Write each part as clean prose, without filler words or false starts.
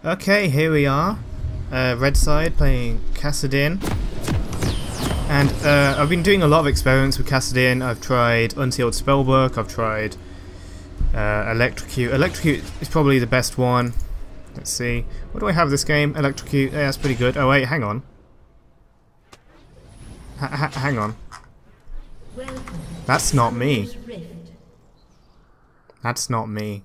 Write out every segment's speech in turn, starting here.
Okay, here we are. Red side playing Kassadin. And I've been doing a lot of experiments with Kassadin. I've tried Unsealed Spellbook, I've tried Electrocute. Electrocute is probably the best one. Let's see. What do I have this game? Electrocute, yeah, that's pretty good. Oh wait, hang on. Hang on. That's not me. That's not me.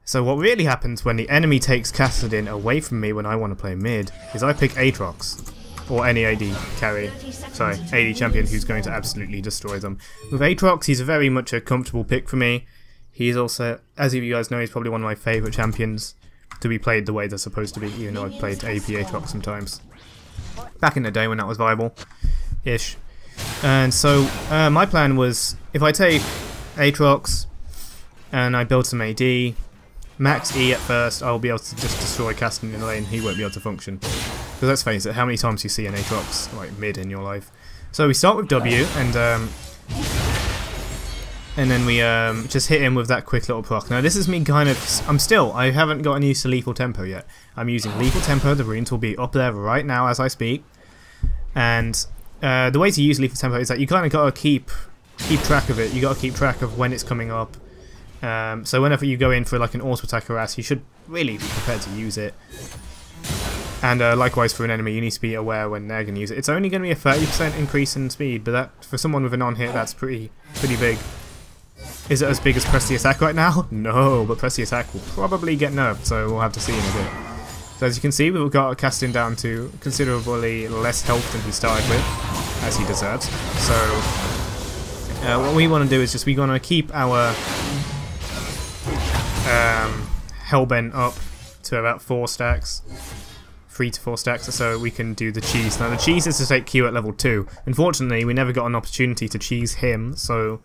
So what really happens when the enemy takes Kassadin away from me when I want to play mid is I pick AATROX. Or any AD carry. Sorry, AD champion who's going to absolutely destroy them. With AATROX, he's very much a comfortable pick for me. He's also, as you guys know, he's probably one of my favourite champions to be played the way they're supposed to be, even though I've played AP AATROX sometimes. Back in the day when that was viable-ish. And so, my plan was, if I take AATROX and I build some AD, max E at first, I'll be able to just destroy Kassadin in the lane, he won't be able to function. Because let's face it, how many times do you see an AATROX like mid in your life? So we start with W, and then we just hit him with that quick little proc. Now this is me kind of, I haven't gotten used to Lethal Tempo yet. I'm using Lethal Tempo, the runes will be up there right now as I speak. And the way to use Lethal Tempo is that you kind of got to keep track of it, you got to keep track of when it's coming up. So whenever you go in for like an auto attack harass, you should really be prepared to use it. And likewise for an enemy, you need to be aware when they're going to use it. It's only going to be a 30% increase in speed, but that for someone with a non-hit, that's pretty big. Is it as big as Press the Attack right now? No, but Press the Attack will probably get nerfed, so we'll have to see in a bit. So as you can see, we've got Kassadin down to considerably less health than he started with, as he deserves. So what we want to do is just, we're going to keep our Hellbent up to about 4 stacks. 3 to 4 stacks, so we can do the cheese. Now the cheese is to take Q at level 2. Unfortunately, we never got an opportunity to cheese him, so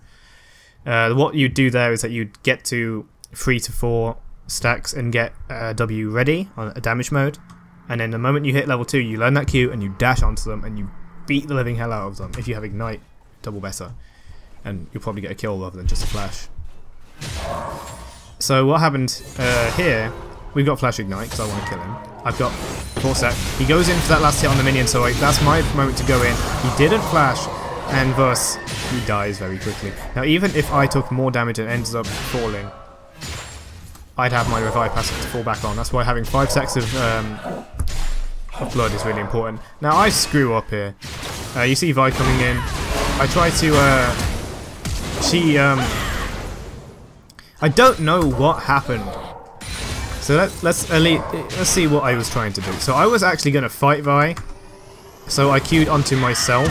what you'd do there is that you'd get to 3 to 4 stacks and get W ready on a damage mode, and then the moment you hit level 2, you learn that Q and you dash onto them and you beat the living hell out of them. If you have Ignite, double better, and you'll probably get a kill rather than just a flash. So what happened here, we've got Flash Ignite because I want to kill him. I've got 4 stack. He goes in for that last hit on the minion, so that's my moment to go in. He didn't flash, and thus he dies very quickly. Now even if I took more damage and ends up falling, I'd have my revive passive to fall back on. That's why having 5 stacks of blood is really important. Now I screw up here. You see Vi coming in. I try to I don't know what happened. So let's see what I was trying to do. So I was actually going to fight Vi. So I queued onto myself.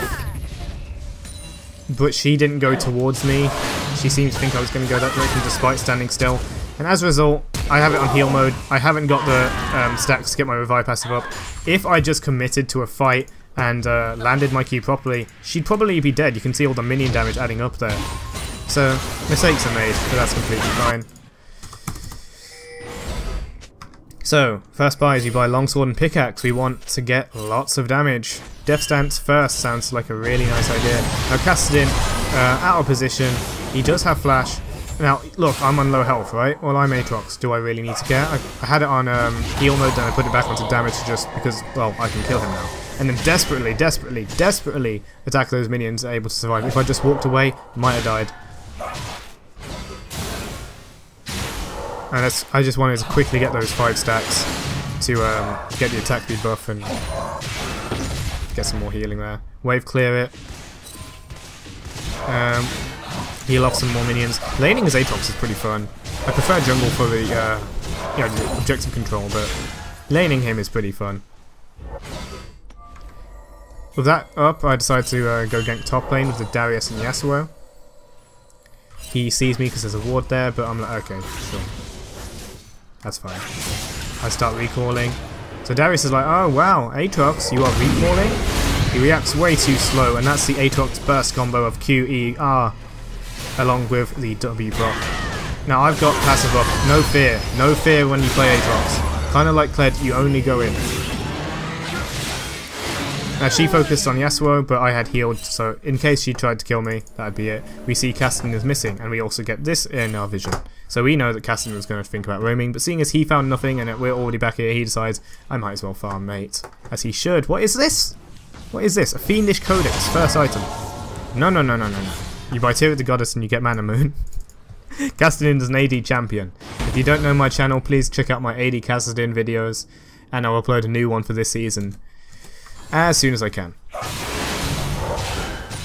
But she didn't go towards me. She seemed to think I was going to go that direction despite standing still. And as a result, I have it on heal mode. I haven't got the stacks to get my revive passive up. If I just committed to a fight and landed my Q properly, she'd probably be dead. You can see all the minion damage adding up there. So mistakes are made, but that's completely fine. So, first buy is you buy Longsword and Pickaxe. We want to get lots of damage. Death Stance first sounds like a really nice idea. Now Kassadin, out of position. He does have Flash. Now, look, I'm on low health, right? Well, I'm AATROX. Do I really need to care? I had it on heal mode, then I put it back onto damage just because, well, I can kill him now. And then desperately attack those minions that are able to survive. If I just walked away, I might have died. And I just wanted to quickly get those 5 stacks to get the attack speed buff and get some more healing there. Wave clear it. Heal off some more minions. Laning as AATROX is pretty fun. I prefer jungle for the objective control, but laning him is pretty fun. With that up, I decided to go gank top lane with the Darius and Yasuo. He sees me because there's a ward there, but I'm like, okay, sure. That's fine. I start recalling. So Darius is like, oh wow, AATROX, you are recalling? He reacts way too slow, and that's the AATROX burst combo of Q, E, R, along with the W block. Now I've got passive up, no fear. No fear when you play AATROX. Kind of like Kled, you only go in. Now she focused on Yasuo, but I had healed, so in case she tried to kill me, that'd be it. We see Caston is missing, and we also get this in our vision. So we know that Caston was going to think about roaming, but seeing as he found nothing and we're already back here, he decides, I might as well farm mate. As he should. What is this? What is this? A Fiendish Codex, first item. No, no, no, no, no, no. You buy Tear of the Goddess and you get Mana Moon. Kassadin is an AD champion. If you don't know my channel, please check out my AD Kassadin videos, and I'll upload a new one for this season as soon as I can.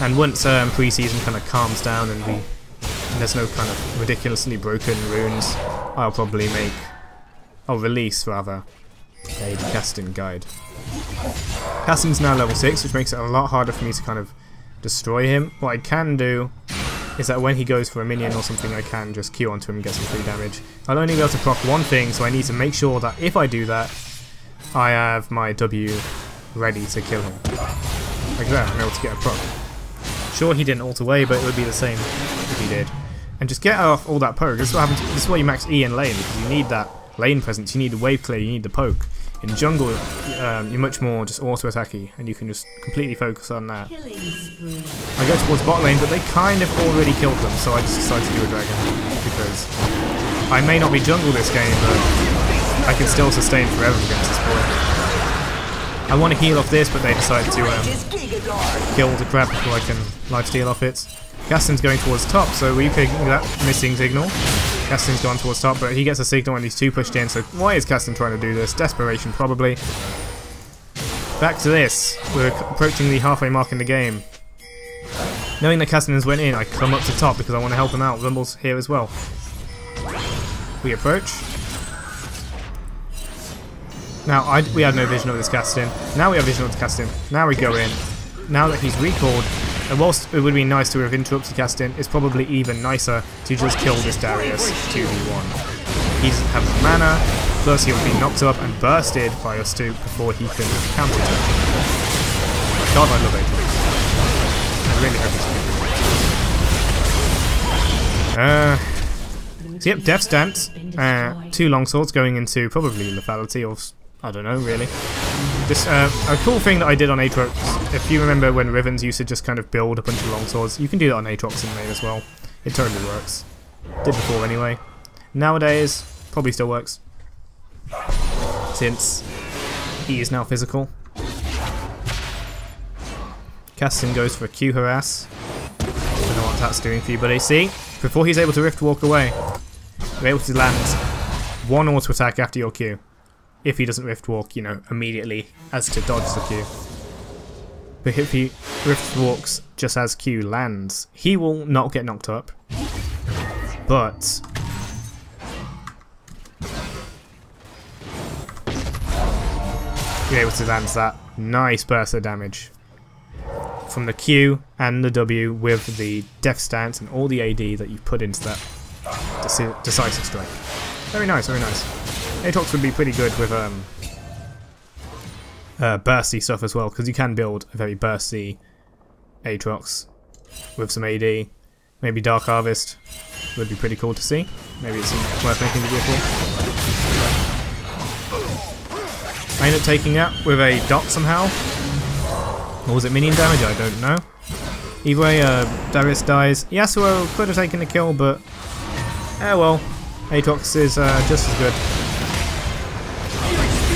And once pre-season kind of calms down and there's no kind of ridiculously broken runes, I'll release rather a Kassadin guide. Kassadin's now level 6, which makes it a lot harder for me to kind of destroy him. What I can do is that when he goes for a minion or something, I can just Q onto him and get some free damage. I'll only be able to proc one thing, so I need to make sure that if I do that, I have my W ready to kill him. Like that, I'm able to get a proc. Sure, he didn't ult away, but it would be the same if he did. And just get off all that poke. This is what happens. This is why you max E in lane, because you need that lane presence, you need the wave clear, you need the poke. In jungle, you're much more just auto-attacky, and you can just completely focus on that. I go towards bot lane, but they kind of already killed them, so I just decided to do a dragon, because I may not be jungle this game, but I can still sustain forever against this boy. I want to heal off this, but they decided to kill the crab before I can lifesteal off it. Gaston's going towards top, so we pick that missing signal. Gaston's gone towards top, but he gets a signal and these two pushed in, so why is Gaston trying to do this? Desperation, probably. Back to this. We're approaching the halfway mark in the game. Knowing that Gaston has went in, I come up to top because I want to help him out. Rumble's here as well. We approach. Now, we had no vision of this Gaston. Now we have vision of this Gaston. Now we go in. Now that he's recalled, and whilst it would be nice to have interrupted Gaston, it's probably even nicer to just kill this Darius 2v1. He doesn't have the mana, plus he'll be knocked up and bursted by us two before he can counter-attack. God, I love AATROX. I really hope it's so yep, Death Stance. 2 longswords going into probably lethality, or I don't know really. Just a cool thing that I did on AATROX, if you remember when Rivens used to just kind of build a bunch of longswords, you can do that on AATROX in lane as well. It totally works. Did before anyway. Nowadays, probably still works. Since he is now physical. Caston goes for a Q harass. Don't know what that's doing for you, buddy. See? Before he's able to Rift Walk away, you're able to land one auto attack after your Q. If he doesn't Rift Walk, you know, immediately as to dodge the Q. But if he Rift Walks just as Q lands, he will not get knocked up. But you're able to land that nice burst of damage from the Q and the W with the Death Stance and all the AD that you put into that decisive strike. Very nice, very nice. AATROX would be pretty good with bursty stuff as well, because you can build a very bursty AATROX with some AD. Maybe Dark Harvest would be pretty cool to see. Maybe it's worth making the video for. I ended up taking that with a dot somehow. Or was it minion damage? I don't know. Either way, Darius dies. Yasuo could have taken the kill, but well. AATROX is just as good.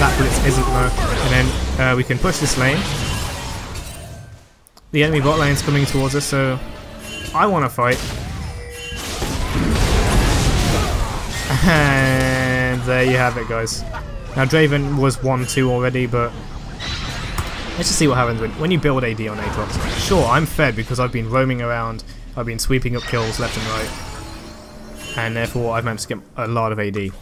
That blitz isn't though. And then we can push this lane. The enemy bot lane's coming towards us, so I want to fight. And there you have it, guys. Now Draven was 1-2 already, but let's just see what happens when you build AD on AATROX. Sure, I'm fed because I've been roaming around, I've been sweeping up kills left and right, and therefore I've managed to get a lot of AD.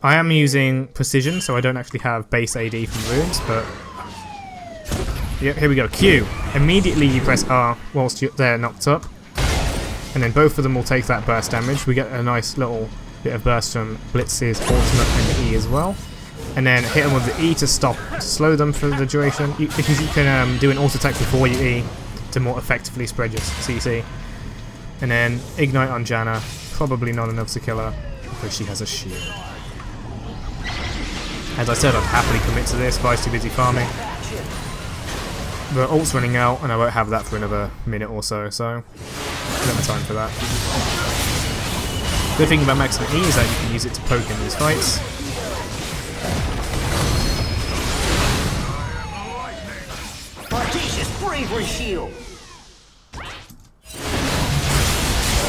I am using precision, so I don't actually have base AD from runes, but yep, here we go. Q. Immediately you press R whilst they're knocked up, and then both of them will take that burst damage. We get a nice little bit of burst from Blitz's ultimate and E as well. And then hit them with the E to slow them for the duration. Because you can do an auto attack before you E to more effectively spread your CC. And then ignite on Janna. Probably not enough to kill her because she has a shield. As I said, I'd happily commit to this, but I was too busy farming. The ult's running out, and I won't have that for another minute or so, so never time for that. Good thing about maximum E is that you can use it to poke in these fights.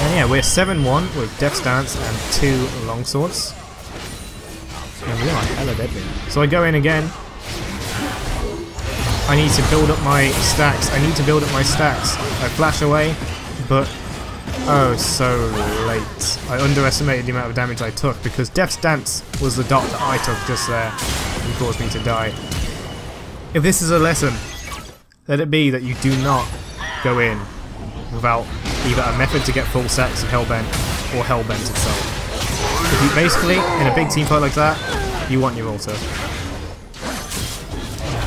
And yeah, we're 7-1 with Death's Dance and 2 longswords. And we are hella deadly. So I go in again. I need to build up my stacks. I flash away, but oh, so late. I underestimated the amount of damage I took because Death's Dance was the dot that I took just there and caused me to die. If this is a lesson, let it be that you do not go in without either a method to get full sacks of Hellbent or Hellbent itself. If you basically, in a big team fight like that, you want your ulti.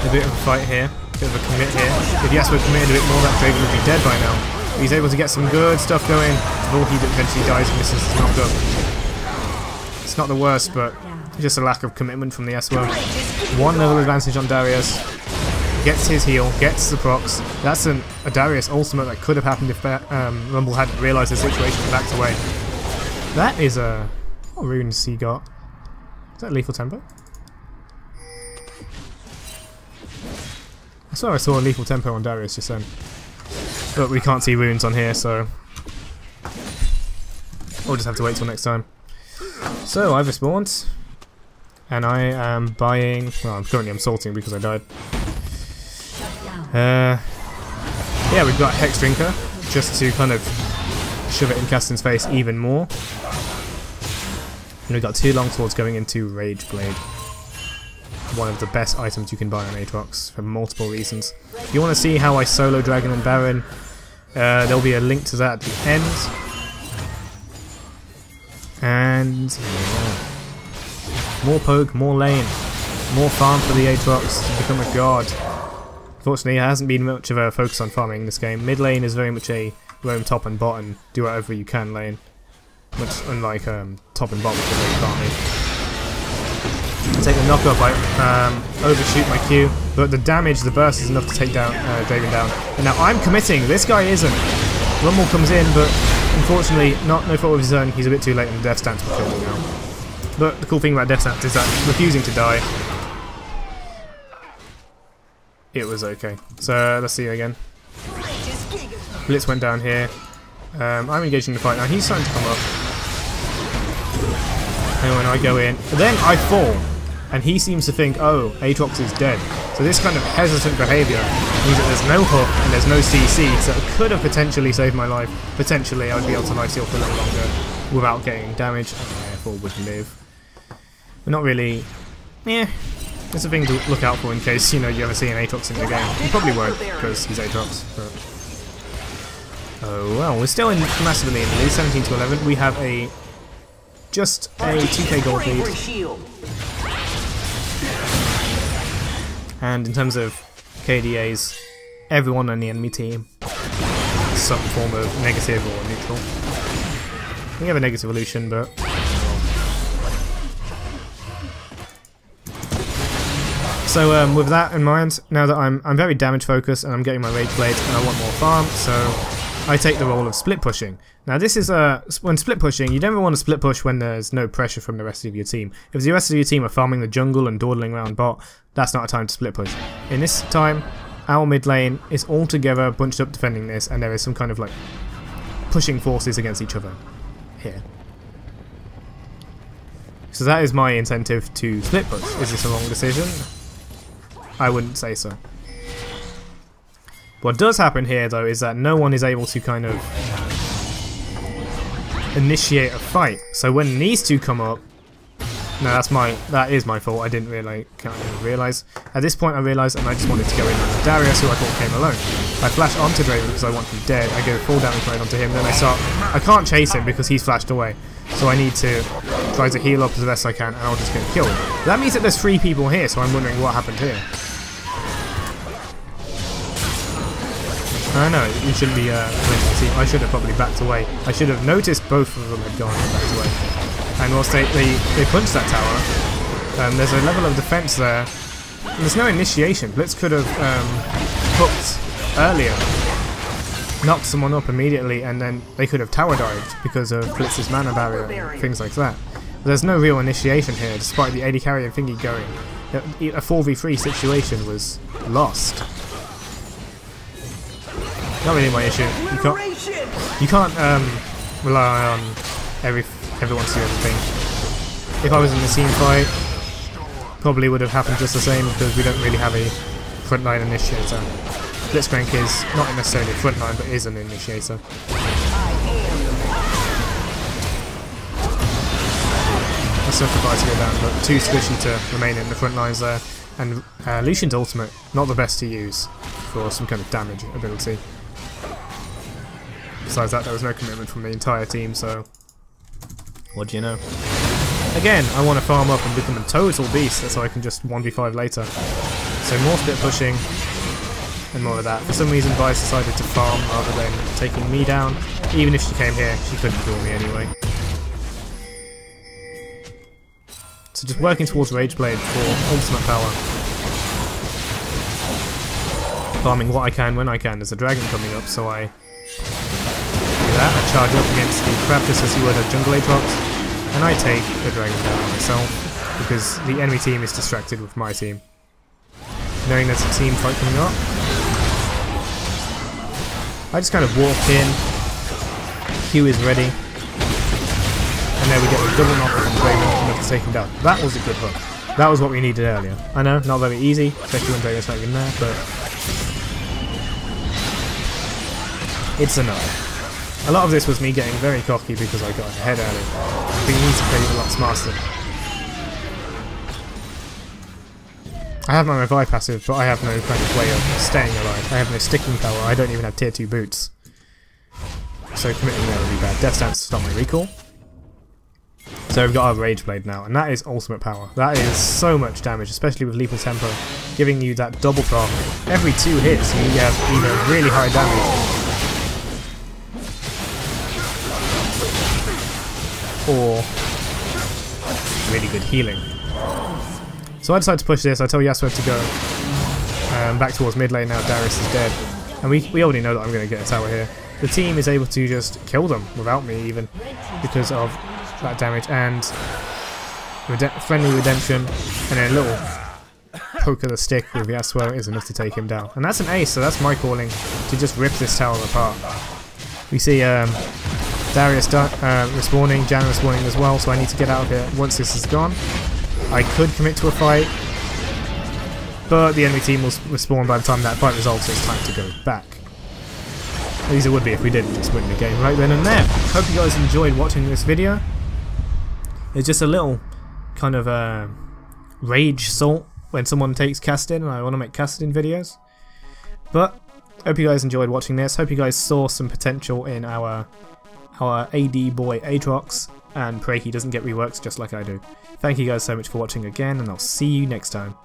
A bit of a fight here, a bit of a commit here. If Yasuo committed a bit more, that Draven would be dead by now. But he's able to get some good stuff going before he eventually dies and misses his knocked up. It's not the worst, but just a lack of commitment from the Yasuo. 1 level advantage on Darius. Gets his heal, gets the procs. That's a Darius ultimate that could have happened if Rumble hadn't realised the situation and backed away. That is a... What runes he got? Is that lethal tempo? I swear I saw a lethal tempo on Darius just then. But we can't see runes on here, so we'll just have to wait till next time. So I've respawned, and I am buying. Well, I'm salting because I died. Yeah, we've got Hex Drinker just to kind of shove it in Caston's face even more. And we've got 2 longswords going into Rage Blade. One of the best items you can buy on AATROX for multiple reasons. If you want to see how I solo Dragon and Baron, there'll be a link to that at the end. And yeah. More poke, more lane, more farm for the AATROX to become a god. Unfortunately, there hasn't been much of a focus on farming in this game. Mid lane is very much a roam top and bottom, do whatever you can lane. Much unlike top and bottom, which are very farming. I take the knockup, I overshoot my Q, but the damage, the burst is enough to take down Draven down. And now I'm committing, this guy isn't. Rumble comes in, but unfortunately, no fault of his own, he's a bit too late and Death's Dance will kill me now. But the cool thing about Death's Dance is that refusing to die, it was okay. So let's see again. Blitz went down here. I'm engaging the fight now, he's starting to come up. And when I go in, then I fall. And he seems to think, oh, AATROX is dead. So this kind of hesitant behaviour means that there's no hook and there's no CC, so it could have potentially saved my life. Potentially I'd be able to life steal for a little longer without getting damage, and therefore would live. But not really. Yeah, it's a thing to look out for in case, you know, you ever see an AATROX in the game. You probably won't, because he's AATROX. But oh well, we're still massively in the lead, 17 to 11. We have just a 2k gold lead. And in terms of KDAs, everyone on the enemy team has some form of negative or neutral. We have a negative evolution, but so with that in mind, now that I'm very damage focused and I'm getting my rage blades and I want more farm, so I take the role of split pushing. Now this is when split pushing, you never want to split push when there's no pressure from the rest of your team. If the rest of your team are farming the jungle and dawdling around bot, that's not a time to split push. In this time, our mid lane is all together bunched up defending this, and there is some kind of like pushing forces against each other here. So that is my incentive to split push. Is this a wrong decision? I wouldn't say so. What does happen here though is that no one is able to kind of initiate a fight. So when these two come up, no, that is my fault. I didn't really realise. At this point I realised, and I just wanted to go in on Darius, who I thought came alone. I flash onto Draven because I want him dead. I go full damage right onto him, then I can't chase him because he's flashed away. So I need to try to heal up as best I can, and I'll just get killed. That means that there's 3 people here, so I'm wondering what happened here. I know, you shouldn't be I should have probably backed away. I should have noticed both of them had gone and backed away. And whilst they punched that tower, there's a level of defense there There's no initiation. Blitz could have hooked earlier, knocked someone up immediately, and then they could have tower dived because of Blitz's mana barrier and things like that. But there's no real initiation here, despite the AD carry and thingy going. A 4v3 situation was lost. Not really my issue. You can't rely on everyone to do everything. If I was in the team fight, probably would have happened just the same because we don't really have a frontline initiator. Blitzcrank is not necessarily a frontline, but is an initiator. That's not the to go down, but too squishy to remain in the front lines there. And Lucian's ultimate, not the best to use for some kind of damage ability. Besides that, there was no commitment from the entire team, so what do you know? Again, I want to farm up and become a total beast so I can just 1v5 later. So more split pushing and more of that. For some reason Vice decided to farm rather than taking me down. Even if she came here, she couldn't kill me anyway. So just working towards Rageblade for ultimate power. Farming what I can when I can. There's a dragon coming up, so I do that. I charge up against the crab just as you would a jungle AATROX. And I take the dragon down myself, because the enemy team is distracted with my team. Knowing there's a team fight coming up, I just kind of walk in, Q is ready, and there we get a double knock from Draven enough to take him down. That was a good hook. That was what we needed earlier. I know, not very easy, especially when Draven's not even there, but it's enough. A lot of this was me getting very cocky because I got ahead early. We need to play a lot smarter. I have my revive passive, but I have no kind of way of staying alive. I have no sticking power. I don't even have tier 2 boots. So committing there would be bad. Death Stance to stop my recall. So we've got our Rage Blade now, and that is ultimate power. That is so much damage, especially with Lethal Tempo, giving you that double proc. Every 2 hits you have either really high damage or really good healing. So I decided to push this. I tell Yasuo to go back towards mid lane now. Darius is dead, and we already know that I'm going to get a tower here. The team is able to just kill them without me even because of that damage and friendly redemption, and then a little poke of the stick with Yasuo is enough to take him down. And that's an ace, so that's my calling to just rip this tower apart. We see Darius respawning, Jan respawning as well, so I need to get out of here once this is gone. I could commit to a fight, but the enemy team will respawn by the time that fight resolves, so it's time to go back. At least it would be if we didn't just win the game right then and there. Hope you guys enjoyed watching this video. It's just a little kind of rage salt when someone takes Castin, and I want to make Castin videos. But hope you guys enjoyed watching this. Hope you guys saw some potential in our AD boy AATROX, and pray he doesn't get reworked just like I do. Thank you guys so much for watching again, and I'll see you next time.